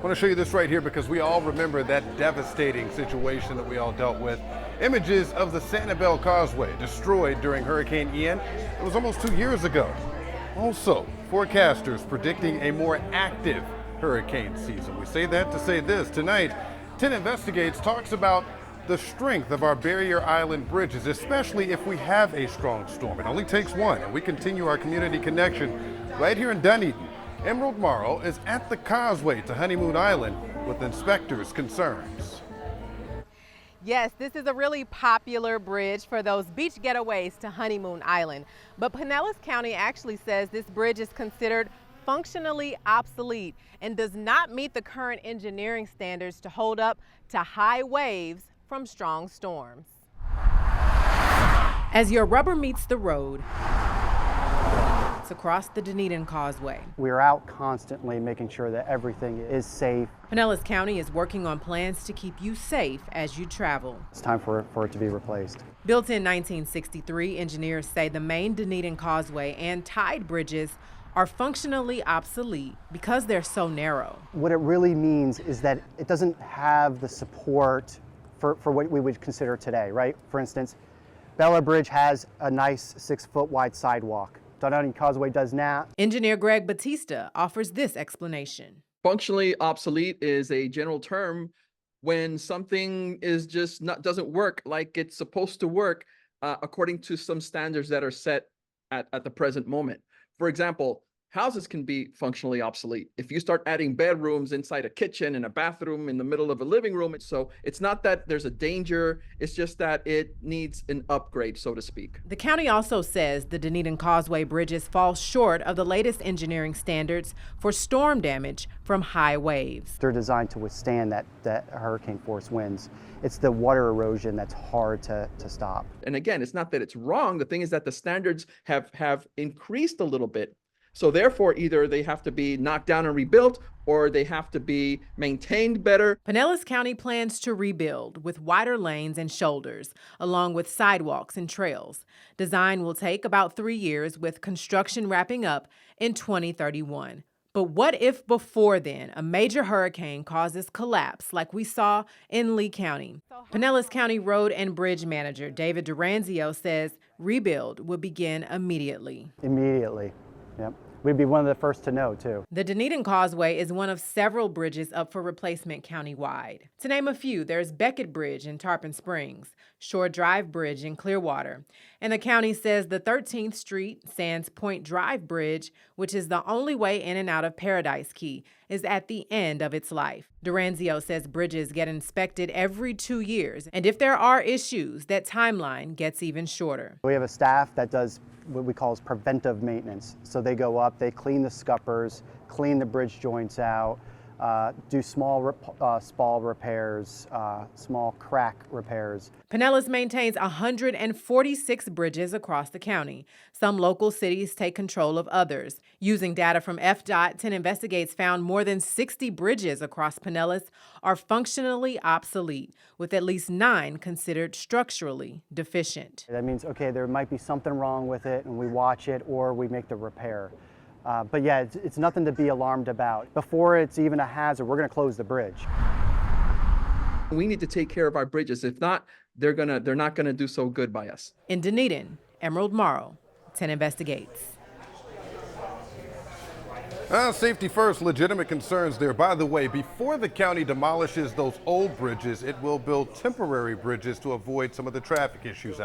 I want to show you this right here because we all remember that devastating situation that we all dealt with. Images of the Dunedin Causeway destroyed during Hurricane Ian. It was almost 2 years ago. Also, forecasters predicting a more active hurricane season. We say that to say this. Tonight, 10 Investigates talks about the strength of our barrier island bridges, especially if we have a strong storm. It only takes one, and we continue our community connection right here in Dunedin. Emerald Morrow is at the Causeway to Honeymoon Island with inspectors' concerns. Yes, this is a really popular bridge for those beach getaways to Honeymoon Island. But Pinellas County actually says this bridge is considered functionally obsolete and does not meet the current engineering standards to hold up to high waves from strong storms. As your rubber meets the road, it's across the Dunedin Causeway. We're out constantly making sure that everything is safe. Pinellas County is working on plans to keep you safe as you travel. It's time for it to be replaced. Built in 1963, engineers say the main Dunedin Causeway and tide bridges are functionally obsolete because they're so narrow. What it really means is that it doesn't have the support for what we would consider today, right? For instance, Bella Bridge has a nice 6-foot wide sidewalk. Dunedin Causeway does not. Engineer Greg Batista offers this explanation. Functionally obsolete is a general term when something is just doesn't work like it's supposed to work according to some standards that are set at the present moment. For example, houses can be functionally obsolete. If you start adding bedrooms inside a kitchen and a bathroom in the middle of a living room, so it's not that there's a danger, it's just that it needs an upgrade, so to speak. The county also says the Dunedin Causeway bridges fall short of the latest engineering standards for storm damage from high waves. They're designed to withstand that hurricane force winds. It's the water erosion that's hard to stop. And again, it's not that it's wrong. The thing is that the standards have increased a little bit. So therefore, either they have to be knocked down and rebuilt, or they have to be maintained better. Pinellas County plans to rebuild with wider lanes and shoulders, along with sidewalks and trails. Design will take about 3 years, with construction wrapping up in 2031. But what if before then a major hurricane causes collapse like we saw in Lee County? Pinellas County Road and Bridge Manager David Duranzio says rebuild will begin immediately. Immediately. Yep. We'd be one of the first to know, too. The Dunedin Causeway is one of several bridges up for replacement countywide. To name a few, there's Beckett Bridge in Tarpon Springs, Shore Drive Bridge in Clearwater, and the county says the 13th Street Sands Point Drive Bridge, which is the only way in and out of Paradise Key, is at the end of its life. Duranzio says bridges get inspected every 2 years, and if there are issues, that timeline gets even shorter. We have a staff that does what we call preventive maintenance. So they go up, they clean the scuppers, clean the bridge joints out, do small spall repairs, small crack repairs. Pinellas maintains 146 bridges across the county. Some local cities take control of others. Using data from FDOT, 10 Investigates found more than 60 bridges across Pinellas are functionally obsolete, with at least 9 considered structurally deficient. That means, okay, there might be something wrong with it, and we watch it or we make the repair. But yeah, it's nothing to be alarmed about. Before it's even a hazard, we're going to close the bridge. We need to take care of our bridges. If not, they're not gonna do so good by us. In Dunedin, Emerald Morrow, 10 Investigates. Safety first, legitimate concerns there. By the way, before the county demolishes those old bridges, it will build temporary bridges to avoid some of the traffic issues out